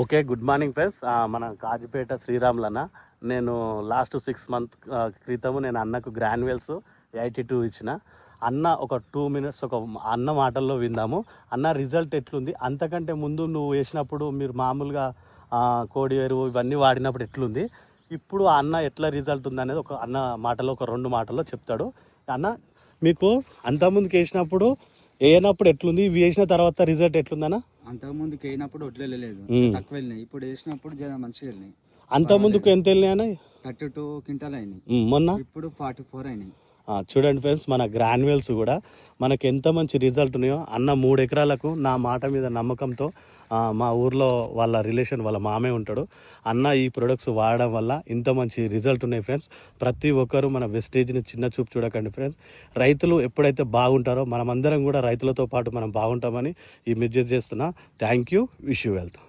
Okay, good morning friends. మన కాజిపేట శ్రీరాములన్న. నేను last 6 months క్రితము నేను అన్నకు గ్రాన్యువల్స్ 82 ఇచ్చిన. అన్న ఒక 2 minutes ఒక అన్న మాటల్లో విందాము. అన్న రిజల్ట్ ఎట్లుంది, అంతకంటే ముందు నువ్వు వేసినప్పుడు మీరు మామూలుగా కోడి ఎరువు ఇవన్నీ వాడినప్పుడు ఎట్లుంది, ఇప్పుడు ఆ అన్న ఎట్లా రిజల్ట్ ఉంది అనేది ఒక అన్న మాటలో ఒక 2 మాటల్లో చెప్తాడు. అన్న మీకు అంతకుముందుకు వేసినప్పుడు వేయనప్పుడు ఎట్లుంది, ఇవి వేసిన తర్వాత రిజల్ట్ ఎట్లుందన్న? అంతకుముందుకు వేయినప్పుడు వడ్లు వెళ్ళలేదు, తక్కువ వెళ్ళినాయి. ఇప్పుడు వేసినప్పుడు మంచిగా వెళ్ళినాయి. అంతకుముందుకు ఎంత వెళ్ళినాయన్న? 32 క్వింటాల్ అయినాయి. మొన్న 44 అయినాయి. చూడండి ఫ్రెండ్స్, మన గ్రాన్యువల్స్ కూడా మనకి ఎంత మంచి రిజల్ట్ ఉన్నాయో. అన్న 3 ఎకరాలకు నా మాట మీద నమ్మకంతో మా ఊర్లో వాళ్ళ రిలేషన్ వాళ్ళ మామే ఉంటాడు. అన్న ఈ ప్రొడక్ట్స్ వాడడం వల్ల ఇంత మంచి రిజల్ట్ ఉన్నాయి ఫ్రెండ్స్. ప్రతి ఒక్కరు మన వెస్టేజ్ని చిన్న చూపు చూడకండి ఫ్రెండ్స్. రైతులు ఎప్పుడైతే బాగుంటారో మనమందరం కూడా రైతులతో పాటు మనం బాగుంటామని ఈ మెసేజ్ చేస్తున్నా. Thank you, wish you wealth.